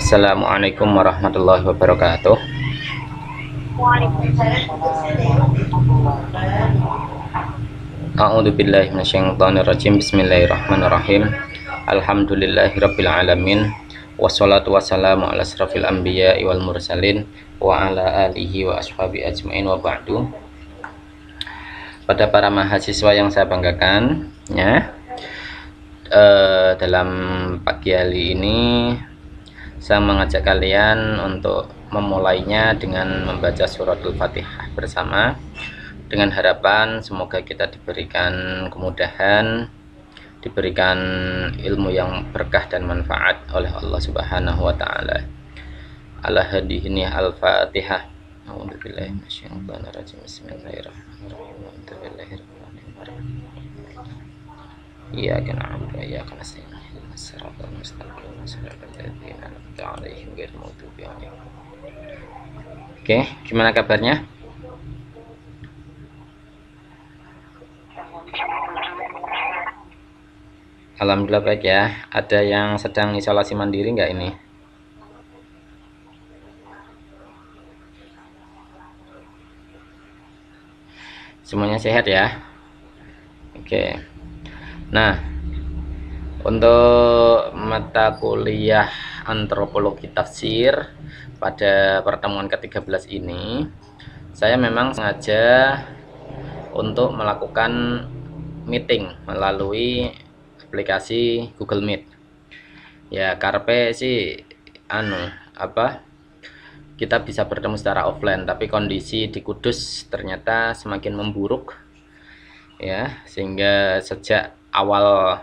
Assalamualaikum warahmatullahi wabarakatuh. A'udzubillahi minasyaitonirrajim. Bismillahirrahmanirrahim. Alhamdulillahirabbil alamin. Wassalatu wassalamu ala asrofil anbiya'i wal mursalin wa ala alihi wa ashabi ajmain wa ba'du. Pada para mahasiswa yang saya banggakan, ya, dalam pagi hari ini saya mengajak kalian untuk memulainya dengan membaca suratul Fatihah bersama, dengan harapan semoga kita diberikan kemudahan, diberikan ilmu yang berkah dan manfaat oleh Allah Subhanahu wa taala. Al-Hadihini Al-Fatihah. A'udzubillahi minasyaitonirrajim. Bismillahirrahmanirrahim. Iyyaka na'budu wa iyyaka nasta'in. Ihdinas siratal mustaqim. Shiratal ladzina an'amta 'alaihim ghairil maghdubi 'alaihim. Oke, gimana kabarnya? Alhamdulillah baik ya. Ada yang sedang isolasi mandiri nggak ini? Semuanya sehat ya? Oke. Nah, untuk mata kuliah antropologi tafsir pada pertemuan ke-13 ini, saya memang sengaja untuk melakukan meeting melalui aplikasi Google Meet. Ya, karpe sih kita bisa bertemu secara offline, tapi kondisi di Kudus ternyata semakin memburuk, ya, sehingga sejak awal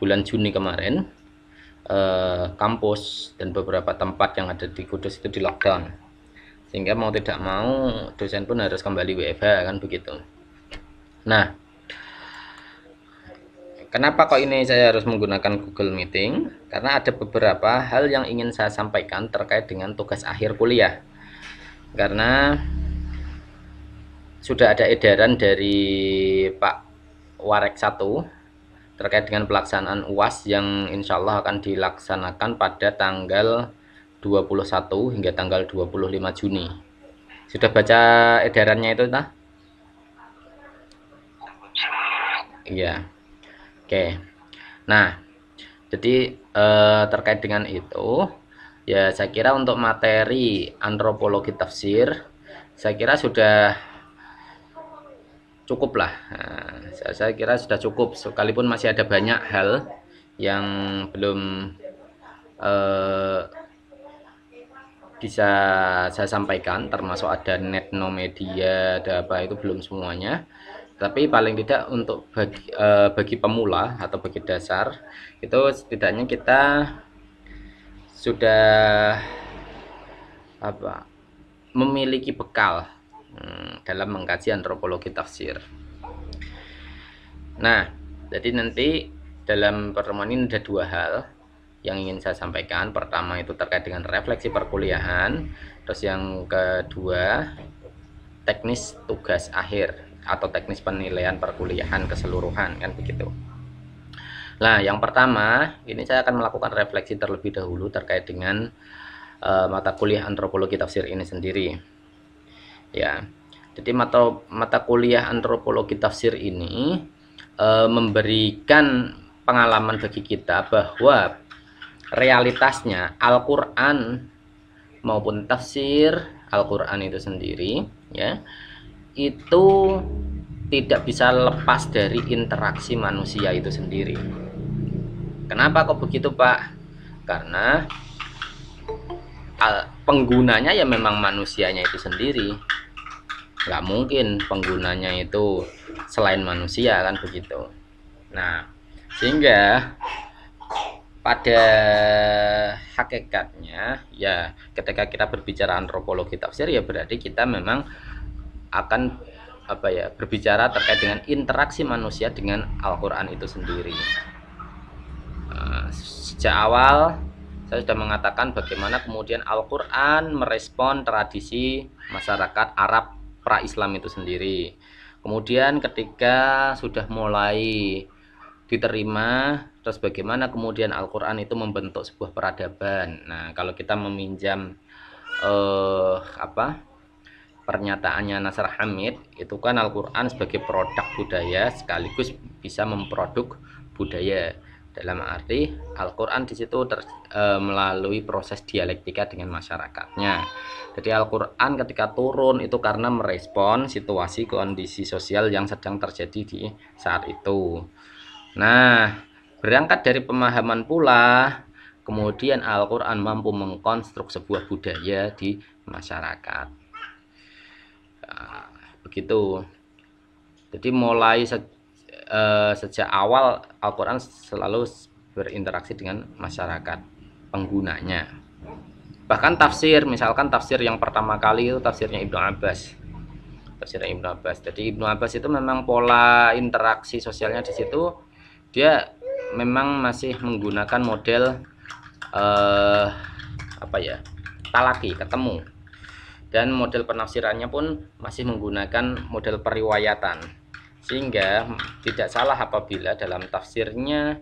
bulan Juni kemarin kampus dan beberapa tempat yang ada di Kudus itu di lockdown, sehingga mau tidak mau dosen pun harus kembali WFH, kan begitu. Nah, kenapa kok ini saya harus menggunakan Google Meeting? Karena ada beberapa hal yang ingin saya sampaikan terkait dengan tugas akhir kuliah. Karena sudah ada edaran dari Pak Warek 1 terkait dengan pelaksanaan UAS yang insya Allah akan dilaksanakan pada tanggal 21 hingga tanggal 25 Juni. Sudah baca edarannya itu, nah? Iya. Oke. Nah, jadi terkait dengan itu, ya saya kira untuk materi antropologi tafsir, saya kira sudah cukup lah. Nah, saya kira sudah cukup, sekalipun masih ada banyak hal yang belum bisa saya sampaikan, termasuk ada netnomedia, ada apa, itu belum semuanya. Tapi paling tidak untuk bagi pemula atau bagi dasar itu setidaknya kita sudah memiliki bekal dalam mengkaji antropologi tafsir. Nah, jadi nanti dalam pertemuan ini ada dua hal yang ingin saya sampaikan. Pertama itu terkait dengan refleksi perkuliahan, terus yang kedua teknis tugas akhir atau teknis penilaian perkuliahan keseluruhan, kan begitu. Nah, yang pertama ini saya akan melakukan refleksi terlebih dahulu terkait dengan mata kuliah antropologi tafsir ini sendiri, ya. Jadi mata kuliah antropologi tafsir ini memberikan pengalaman bagi kita bahwa realitasnya Al-Quran maupun tafsir Al-Quran itu sendiri, ya, itu tidak bisa lepas dari interaksi manusia itu sendiri. Kenapa kok begitu, Pak? Karena penggunanya ya memang manusianya itu sendiri. Nggak mungkin penggunanya itu selain manusia, kan begitu. Nah, sehingga pada hakikatnya ya ketika kita berbicara antropologi tafsir, ya berarti kita memang akan berbicara terkait dengan interaksi manusia dengan Al-Quran itu sendiri. Sejak awal saya sudah mengatakan bagaimana kemudian Al-Quran merespon tradisi masyarakat Arab pra-Islam itu sendiri. Kemudian ketika sudah mulai diterima terus bagaimana kemudian Al-Quran itu membentuk sebuah peradaban. Nah, kalau kita meminjam pernyataannya Nasr Hamid, itu kan Al-Quran sebagai produk budaya sekaligus bisa memproduk budaya. Dalam arti Al-Quran di situ melalui proses dialektika dengan masyarakatnya. Jadi Al-Quran ketika turun itu karena merespon situasi kondisi sosial yang sedang terjadi di saat itu. Nah, berangkat dari pemahaman pula, kemudian Al-Quran mampu mengkonstruk sebuah budaya di masyarakat. Nah, begitu. Jadi mulai sejak awal Al-Quran selalu berinteraksi dengan masyarakat penggunanya. Bahkan tafsir, misalkan tafsir yang pertama kali itu tafsirnya Ibnu Abbas. Tafsirnya Ibnu Abbas. Jadi Ibnu Abbas itu memang pola interaksi sosialnya di situ dia memang masih menggunakan model talaki, ketemu. Dan model penafsirannya pun masih menggunakan model periwayatan. Sehingga tidak salah apabila dalam tafsirnya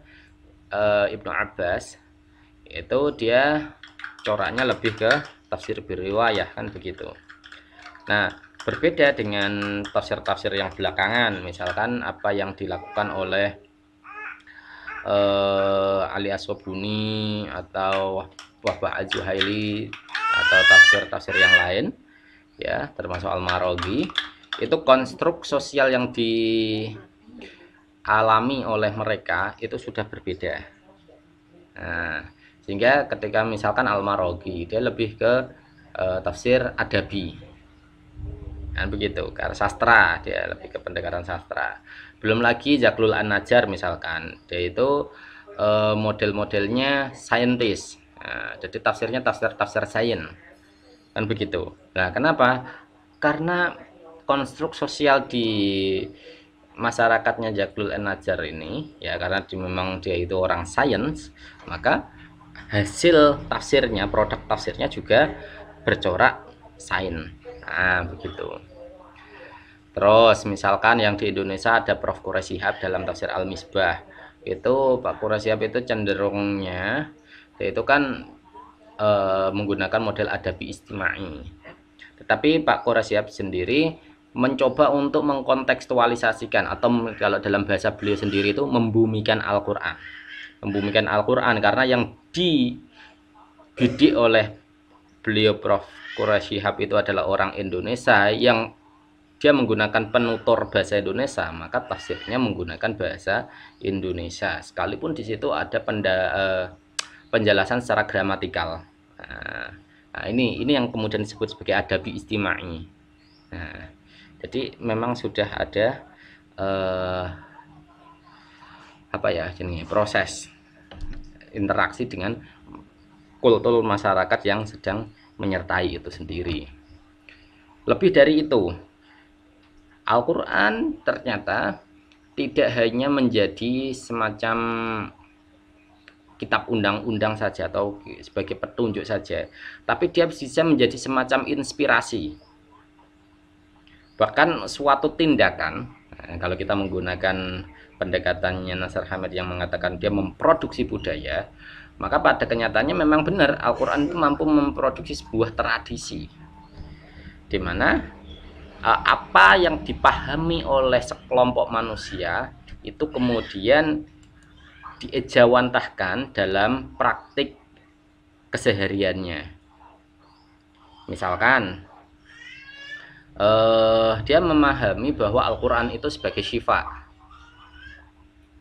Ibnu Abbas itu dia coraknya lebih ke tafsir beriwayah, kan begitu. Nah, berbeda dengan tafsir-tafsir yang belakangan, misalkan apa yang dilakukan oleh Ali As-Sobuni atau Wahbah Az-Zuhaili atau tafsir-tafsir yang lain, ya, termasuk Al-Maraghi, itu konstruk sosial yang dialami oleh mereka itu sudah berbeda. Nah, sehingga ketika misalkan Al-Maraghi dia lebih ke tafsir adabi, kan begitu, karena sastra, dia lebih ke pendekatan sastra. Belum lagi Zaglul An-Najjar misalkan, dia itu model-modelnya saintis. Nah, jadi tafsirnya tafsir sains, kan begitu. Nah, kenapa? Karena konstruk sosial di masyarakatnya Zaglul An-Najjar ini, ya, karena memang dia itu orang sains, maka hasil tafsirnya, produk tafsirnya juga bercorak sains. Nah, begitu. Terus misalkan yang di Indonesia ada Prof. Quraish Shihab dalam tafsir Al-Misbah. Itu Pak Quraish Shihab itu cenderungnya yaitu kan menggunakan model adabi istimai. Tetapi Pak Quraish Shihab sendiri mencoba untuk mengkontekstualisasikan, atau kalau dalam bahasa beliau sendiri itu membumikan Al-Quran. Membumikan Al-Quran karena yang dididik oleh beliau Prof. Quraish Shihab itu adalah orang Indonesia yang dia menggunakan penutur bahasa Indonesia, maka tafsirnya menggunakan bahasa Indonesia. Sekalipun di situ ada penjelasan secara gramatikal. Nah, ini yang kemudian disebut sebagai adabi istimai. Nah, jadi memang sudah ada proses interaksi dengan kultur masyarakat yang sedang menyertai itu sendiri. Lebih dari itu, Al-Quran ternyata tidak hanya menjadi semacam kitab undang-undang saja atau sebagai petunjuk saja, tapi dia bisa menjadi semacam inspirasi, bahkan suatu tindakan. Nah, kalau kita menggunakan pendekatannya Nasr Hamid yang mengatakan dia memproduksi budaya, maka pada kenyataannya memang benar Al-Quran itu mampu memproduksi sebuah tradisi, di mana apa yang dipahami oleh sekelompok manusia itu kemudian diejawantahkan dalam praktik kesehariannya. Misalkan dia memahami bahwa Al-Quran itu sebagai syifa,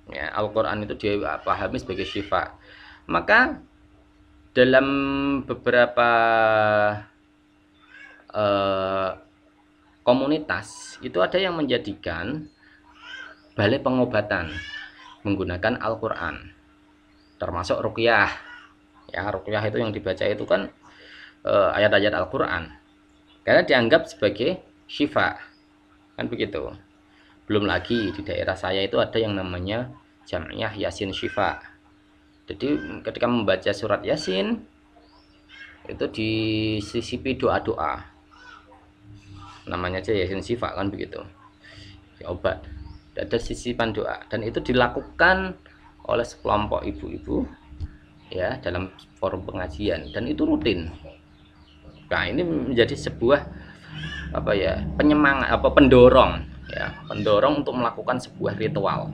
ya, Al-Quran itu dia pahami sebagai syifa. Maka dalam beberapa komunitas itu ada yang menjadikan balai pengobatan menggunakan Al-Quran, termasuk ruqyah. Ya, ruqyah itu yang dibaca itu kan ayat-ayat Al-Quran, karena dianggap sebagai syifa, kan begitu. Belum lagi di daerah saya itu ada yang namanya Jam'iyah Yasin Syifa. Jadi ketika membaca surat Yasin itu disisipi doa-doa, namanya aja Yasin Syifa, kan begitu, ya, obat. Ada sisipan doa, dan itu dilakukan oleh sekelompok ibu-ibu ya dalam forum pengajian, dan itu rutin. Nah, ini menjadi sebuah penyemangat, pendorong ya, pendorong untuk melakukan sebuah ritual.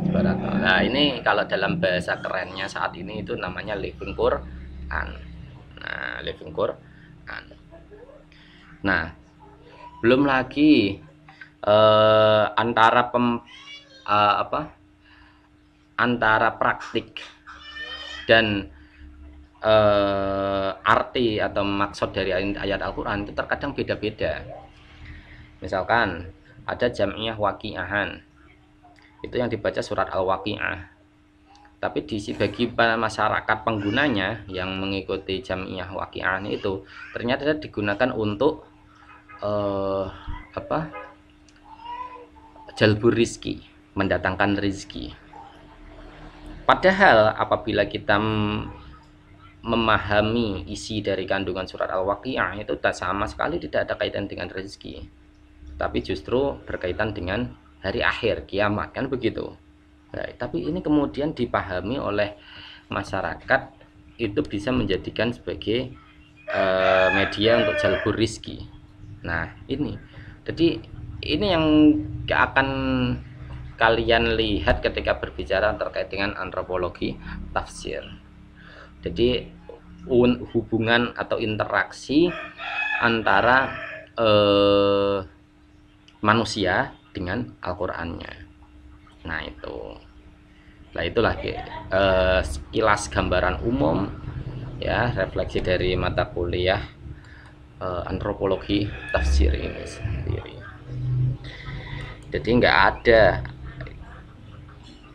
Nah, ini kalau dalam bahasa kerennya saat ini itu namanya living Quran. Nah, living Quran. Nah, belum lagi antara praktik dan arti atau maksud dari ayat Al-Quran itu terkadang beda-beda. Misalkan ada jam'iyah waqi'ahan, itu yang dibaca surat Al-Waqi'ah, tapi bagi masyarakat penggunanya yang mengikuti jam'iyah waqi'ahan itu ternyata digunakan untuk jalbur rizki, mendatangkan rizki. Padahal apabila kita memahami isi dari kandungan surat Al-Waqi'ah itu sama sekali tidak ada kaitan dengan rezeki, tapi justru berkaitan dengan hari akhir, kiamat, kan begitu. Nah, tapi ini kemudian dipahami oleh masyarakat itu bisa menjadikan sebagai media untuk jalbur rizki. Nah, jadi ini yang akan kalian lihat ketika berbicara terkait dengan antropologi tafsir. Jadi hubungan atau interaksi antara manusia dengan Al-Qur'annya. Nah, itulah sekilas gambaran umum ya, refleksi dari mata kuliah antropologi tafsir ini sendiri. Jadi nggak ada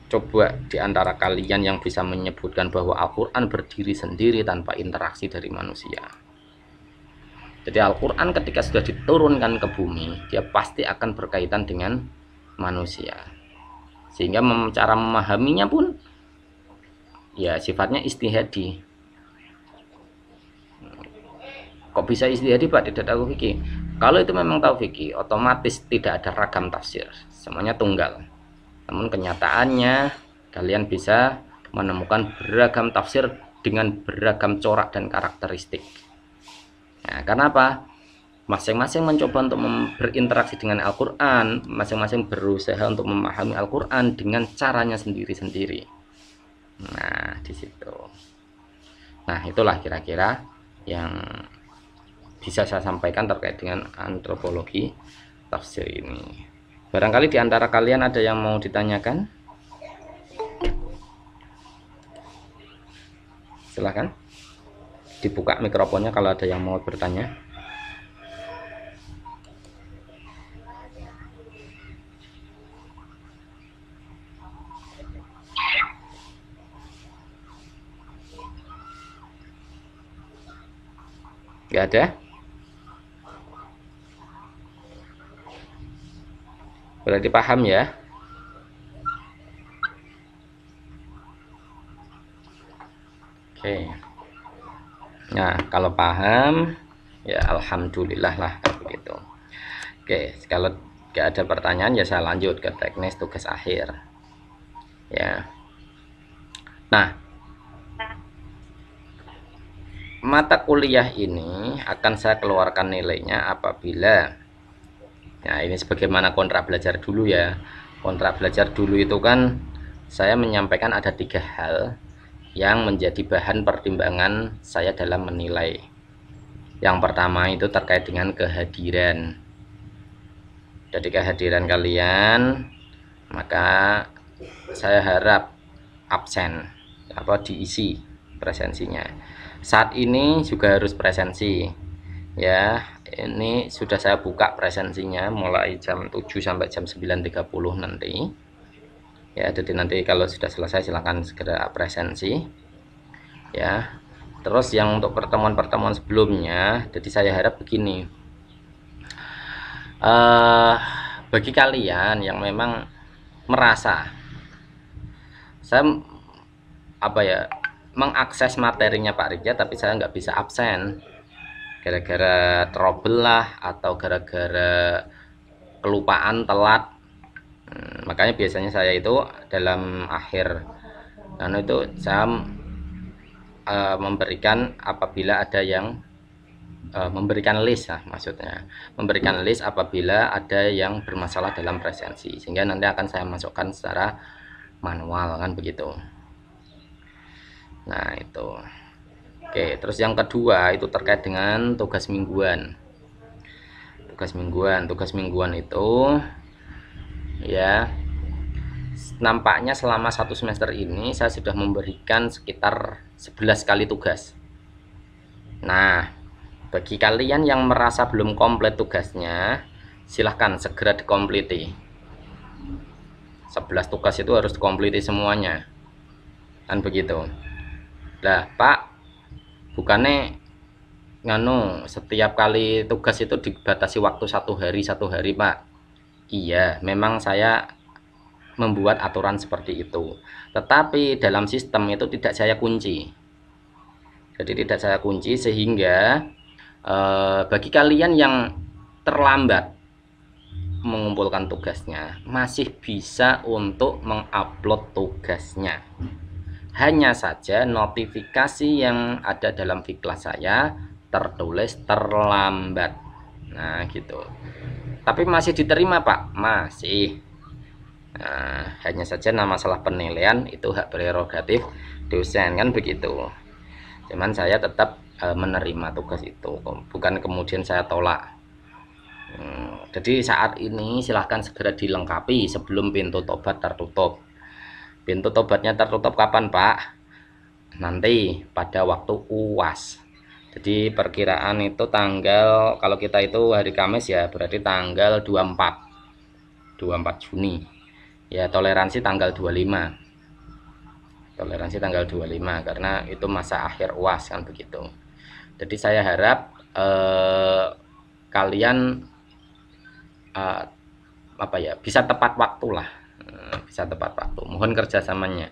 coba di antara kalian yang bisa menyebutkan bahwa Al-Quran berdiri sendiri tanpa interaksi dari manusia. Jadi Al-Quran ketika sudah diturunkan ke bumi, dia pasti akan berkaitan dengan manusia, sehingga cara memahaminya pun ya sifatnya istihadi. Kok bisa istihadi Pak? Tidak tahu fikih. Kalau itu memang tahu fikih, otomatis tidak ada ragam tafsir, semuanya tunggal. Namun kenyataannya kalian bisa menemukan beragam tafsir dengan beragam corak dan karakteristik. Nah, karena apa? Masing-masing mencoba untuk berinteraksi dengan Al-Quran, masing-masing berusaha untuk memahami Al-Quran dengan caranya sendiri-sendiri. Nah, di situ. Nah, itulah kira-kira yang bisa saya sampaikan terkait dengan antropologi tafsir ini. Barangkali di antara kalian ada yang mau ditanyakan? Silahkan dibuka mikrofonnya kalau ada yang mau bertanya. Gak ada? Berarti paham ya? Oke. Nah, kalau paham ya alhamdulillah lah begitu. Oke, kalau gak ada pertanyaan ya saya lanjut ke teknis tugas akhir. Ya. Nah, mata kuliah ini akan saya keluarkan nilainya apabila, nah ini sebagaimana kontrak belajar dulu ya. Kontrak belajar dulu itu kan saya menyampaikan ada 3 hal yang menjadi bahan pertimbangan saya dalam menilai. Yang pertama itu terkait dengan kehadiran. Jadi kehadiran kalian, maka saya harap absen diisi presensinya. Saat ini juga harus presensi ya. Ini sudah saya buka presensinya mulai jam 7 sampai jam 9.30 nanti ya. Jadi nanti kalau sudah selesai silahkan segera presensi ya. Terus yang untuk pertemuan-pertemuan sebelumnya, jadi saya harap begini, bagi kalian yang memang merasa saya mengakses materinya Pak Rija tapi saya nggak bisa absen gara-gara trouble lah, atau gara-gara kelupaan telat, Makanya biasanya saya itu dalam akhir itu saya memberikan apabila ada yang memberikan list maksudnya memberikan list apabila ada yang bermasalah dalam presensi, sehingga nanti akan saya masukkan secara manual kan begitu. Nah itu oke. Terus yang kedua itu terkait dengan tugas mingguan. Tugas mingguan itu ya, nampaknya selama satu semester ini saya sudah memberikan sekitar 11 kali tugas. Nah, bagi kalian yang merasa belum komplit tugasnya, silahkan segera dikompliti. 11 tugas itu harus dikompliti semuanya, kan begitu. Lah Pak, bukannya nganu setiap kali tugas itu dibatasi waktu satu hari Pak? Iya, memang saya membuat aturan seperti itu, tetapi dalam sistem itu tidak saya kunci. Jadi tidak saya kunci, sehingga bagi kalian yang terlambat mengumpulkan tugasnya masih bisa untuk mengupload tugasnya. Hanya saja notifikasi yang ada dalam Fiklas saya tertulis terlambat. Nah gitu. Tapi masih diterima Pak, masih. Nah, hanya saja masalah penilaian itu hak prerogatif dosen kan begitu. Cuman saya tetap menerima tugas itu, bukan kemudian saya tolak. Jadi saat ini silahkan segera dilengkapi sebelum pintu tobat tertutup. Pintu tobatnya tertutup kapan Pak? Nanti pada waktu UAS. Jadi perkiraan itu tanggal, kalau kita itu hari Kamis ya, berarti tanggal 24 Juni ya. Toleransi tanggal 25, toleransi tanggal 25 karena itu masa akhir UAS kan begitu. Jadi saya harap kalian apa ya, bisa tepat waktu lah, bisa tepat waktu, mohon kerjasamanya.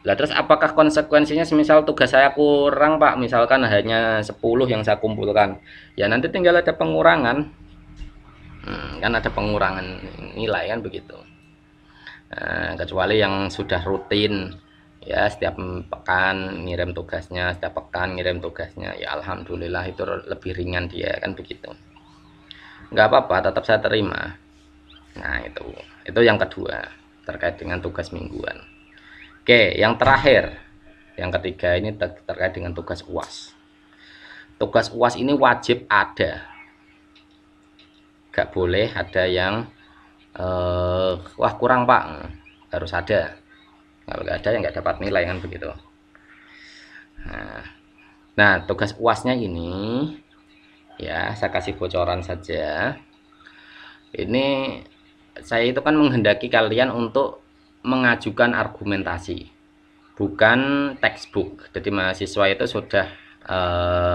Lah terus apakah konsekuensinya semisal tugas saya kurang Pak, misalkan hanya 10 yang saya kumpulkan, ya nanti tinggal ada pengurangan, kan ada pengurangan nilai kan begitu. Kecuali yang sudah rutin ya, setiap pekan ngirim tugasnya, setiap pekan ngirim tugasnya, ya alhamdulillah itu lebih ringan dia kan begitu. Nggak apa-apa, tetap saya terima. Nah itu yang kedua terkait dengan tugas mingguan. Oke, yang terakhir, yang ketiga ini terkait dengan tugas UAS. Tugas UAS ini wajib ada, nggak boleh ada yang wah kurang Pak, harus ada. Kalau nggak ada ya nggak dapat nilai kan begitu. Nah tugas UASnya ini ya, saya kasih bocoran saja. Ini saya itu kan menghendaki kalian untuk mengajukan argumentasi, bukan textbook. Jadi mahasiswa itu sudah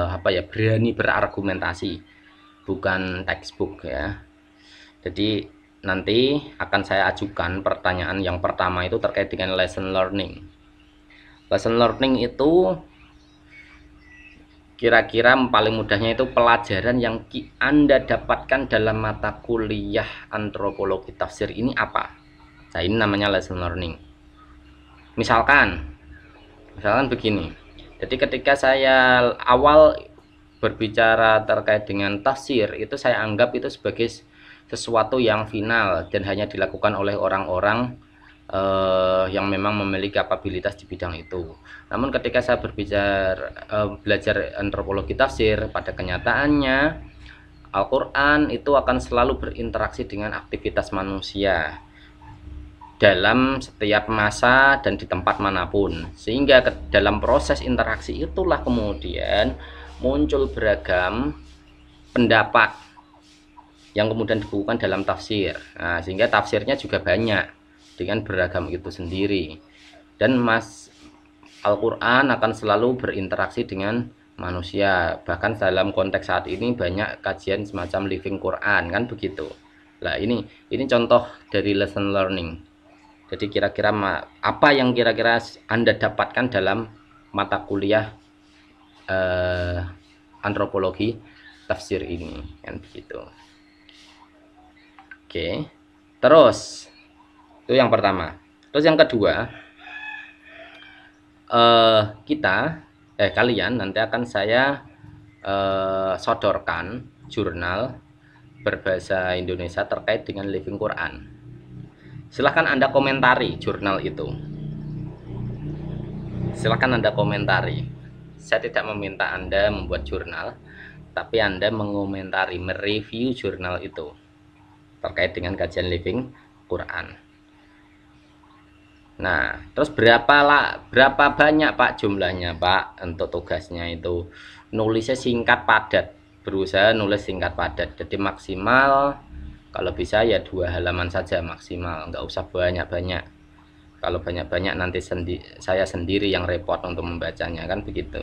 apa ya, berani berargumentasi, bukan textbook ya. Jadi nanti akan saya ajukan pertanyaan yang pertama itu terkait dengan lesson learning. Lesson learning itu kira-kira paling mudahnya itu pelajaran yang Anda dapatkan dalam mata kuliah antropologi tafsir ini apa? Nah ini namanya lesson learning. Misalkan begini, jadi ketika saya awal berbicara terkait dengan tafsir itu saya anggap itu sebagai sesuatu yang final dan hanya dilakukan oleh orang-orang yang memang memiliki kapabilitas di bidang itu. Namun ketika saya belajar antropologi tafsir, pada kenyataannya Al-Quran itu akan selalu berinteraksi dengan aktivitas manusia dalam setiap masa dan di tempat manapun, sehingga dalam proses interaksi itulah kemudian muncul beragam pendapat yang kemudian dibukukan dalam tafsir. Nah, sehingga tafsirnya juga banyak dengan beragam itu sendiri, dan Al-Quran akan selalu berinteraksi dengan manusia. Bahkan dalam konteks saat ini banyak kajian semacam living Quran kan begitu. Nah ini contoh dari lesson learning. Jadi kira-kira apa yang kira-kira Anda dapatkan dalam mata kuliah antropologi tafsir ini kan begitu. Oke. Terus itu yang pertama. Terus yang kedua, kalian nanti akan saya sodorkan jurnal berbahasa Indonesia terkait dengan Living Quran. Silahkan Anda komentari jurnal itu. Silahkan Anda komentari. Saya tidak meminta Anda membuat jurnal, tapi Anda mengomentari, mereview jurnal itu terkait dengan kajian Living Quran. Nah, terus berapa banyak Pak jumlahnya Pak untuk tugasnya itu? Nulisnya singkat padat, berusaha nulis singkat padat. Jadi maksimal kalau bisa ya 2 halaman saja maksimal, nggak usah banyak-banyak. Kalau banyak-banyak nanti saya sendiri yang repot untuk membacanya, kan begitu.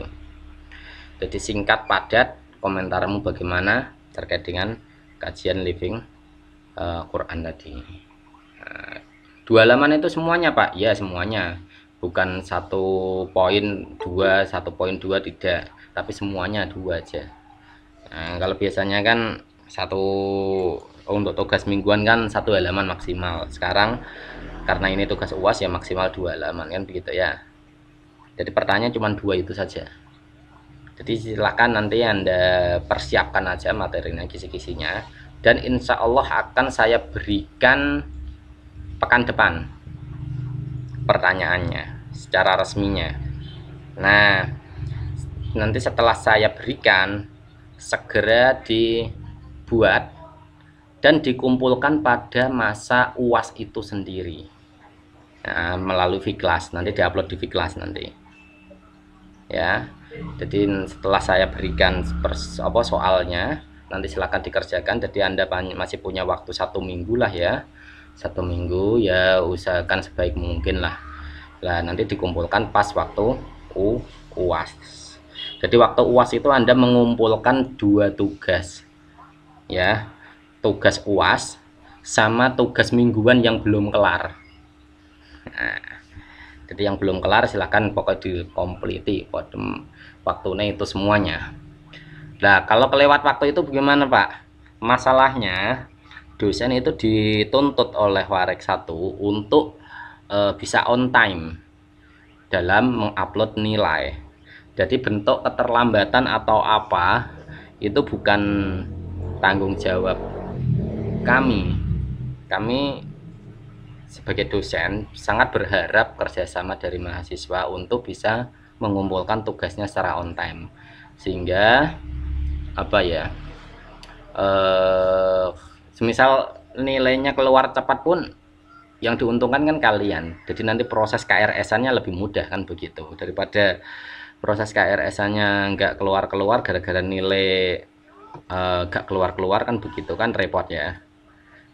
Jadi singkat padat, komentarmu bagaimana terkait dengan kajian Living Quran tadi. Nah, 2 halaman itu semuanya Pak? Ya semuanya, bukan 1.2 tidak, tapi semuanya 2 aja. Nah, kalau biasanya kan untuk tugas mingguan kan 1 halaman maksimal. Sekarang karena ini tugas UAS ya maksimal 2 halaman, kan begitu ya. Jadi pertanyaan cuma 2 itu saja. Jadi silakan nanti Anda persiapkan aja materinya, kisi-kisinya, dan insya Allah akan saya berikan pekan depan pertanyaannya secara resminya. Nah, nanti setelah saya berikan, segera dibuat dan dikumpulkan pada masa UAS itu sendiri. Nah, melalui Viklas, nanti diupload di Viklas nanti. Ya, jadi setelah saya berikan soalnya, nanti silakan dikerjakan. Jadi Anda masih punya waktu 1 minggu lah ya, 1 minggu ya, usahakan sebaik mungkin lah. Nah, nanti dikumpulkan pas waktu UAS. Jadi waktu UAS itu Anda mengumpulkan 2 tugas ya, tugas UAS sama tugas mingguan yang belum kelar. Nah, jadi yang belum kelar silahkan pokoknya dikompliti waktunya itu semuanya. Nah, kalau kelewat waktu itu bagaimana Pak? Masalahnya dosen itu dituntut oleh Warek 1 untuk bisa on time dalam mengupload nilai. Jadi bentuk keterlambatan atau apa itu bukan tanggung jawab kami. Kami sebagai dosen sangat berharap kerjasama dari mahasiswa untuk bisa mengumpulkan tugasnya secara on time, sehingga apa ya, semisal nilainya keluar cepat pun yang diuntungkan kan kalian. Jadi nanti proses KRS-nya lebih mudah, kan begitu, daripada proses KRS-nya nggak keluar-keluar gara-gara nilai nggak keluar-keluar, kan begitu, kan repot ya.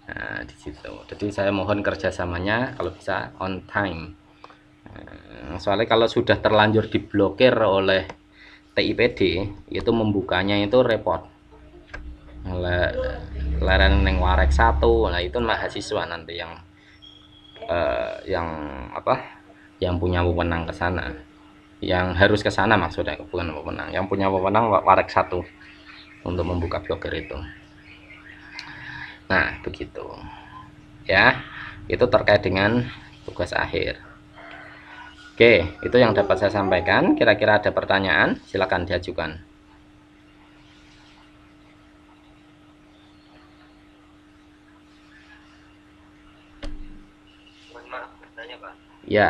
Nah, di situ. Jadi saya mohon kerjasamanya kalau bisa on time. Soalnya kalau sudah terlanjur diblokir oleh TIPD, itu membukanya itu repot. Leren neng Warek 1, nah itu mahasiswa nanti yang yang punya wewenang ke sana, yang harus ke sana maksudnya, bukan wewenang, yang punya wewenang Warek 1 untuk membuka blogger itu. Nah, begitu ya, itu terkait dengan tugas akhir. Oke, itu yang dapat saya sampaikan. Kira-kira ada pertanyaan, silakan diajukan. Mohon maaf bertanya Pak. Ya.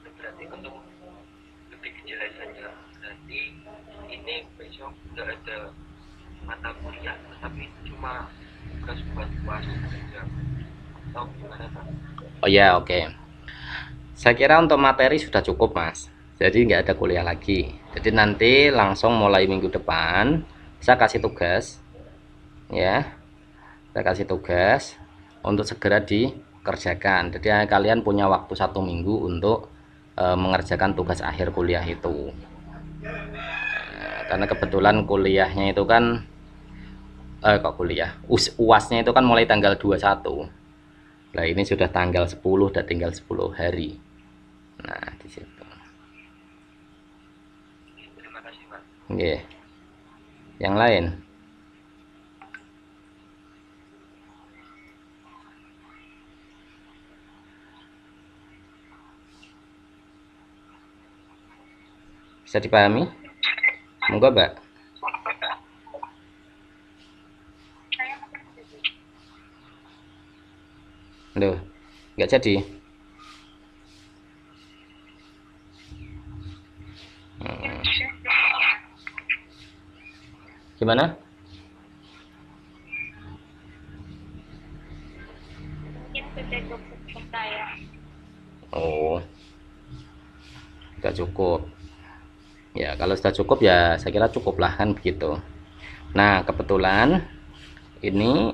Berarti untuk lebih kejelasannya, berarti ini besok nggak ada mata kuliah, tetapi cuma tugas buat UAS saja. Atau gimana Pak? Oh ya, oke. Saya kira untuk materi sudah cukup Mas. Jadi nggak ada kuliah lagi. Jadi nanti langsung mulai minggu depan saya kasih tugas, ya. Saya kasih tugas untuk segera dikerjakan. Jadi kalian punya waktu 1 minggu untuk mengerjakan tugas akhir kuliah itu. Karena kebetulan kuliahnya itu kan UASnya itu kan mulai tanggal 21. Nah, ini sudah tanggal 10, udah tinggal 10 hari. Nah, di situ. Terima kasih Pak. Oke. Yang lain? Bisa dipahami? Monggo, Mbak. Loh, nggak jadi. Gimana? Oh, sudah cukup. Ya, kalau sudah cukup ya saya kira cukup lah kan begitu. Nah, kebetulan ini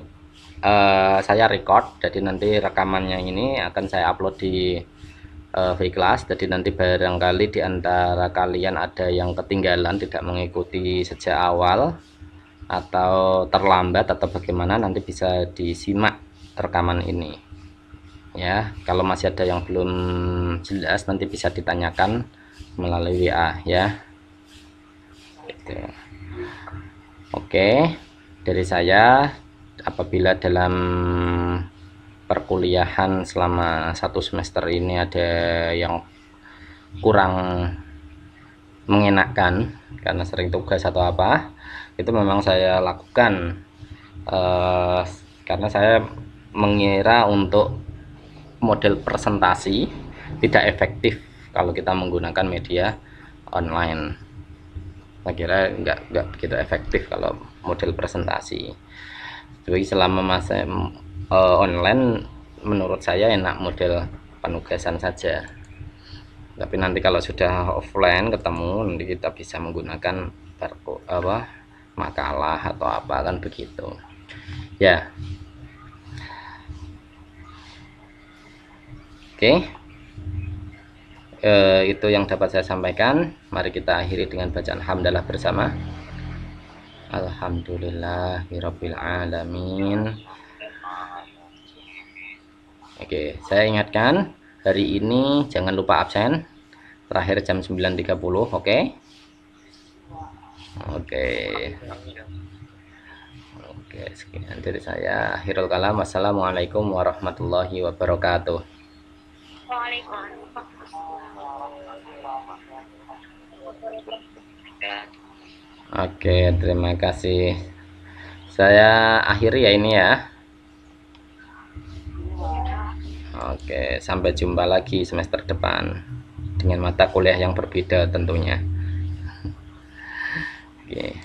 saya record, jadi nanti rekamannya ini akan saya upload di V-Class. Jadi nanti barangkali di antara kalian ada yang ketinggalan, tidak mengikuti sejak awal atau terlambat atau bagaimana, nanti bisa disimak rekaman ini. Ya, kalau masih ada yang belum jelas nanti bisa ditanyakan melalui WA ya. Gitu. Oke, dari saya, apabila dalam perkuliahan selama 1 semester ini ada yang kurang mengenakan karena sering tugas atau apa, itu memang saya lakukan karena saya mengira untuk model presentasi tidak efektif kalau kita menggunakan media online. Saya kira nggak begitu efektif kalau model presentasi. Jadi selama masa online menurut saya enak model penugasan saja. Tapi nanti kalau sudah offline ketemu, nanti kita bisa menggunakan makalah atau apa kan begitu. Ya. Oke. Itu yang dapat saya sampaikan. Mari kita akhiri dengan bacaan hamdalah bersama. Alhamdulillahirabbil alamin. Oke, saya ingatkan hari ini jangan lupa absen. Terakhir jam 9.30, oke? Oke. Oke, sekian dari saya. Akhirul kalam. Wassalamualaikum warahmatullahi wabarakatuh. Waalaikumsalam. Oke, terima kasih. Saya akhiri ya ini ya. Oke, sampai jumpa lagi semester depan dengan mata kuliah yang berbeda tentunya. Oke.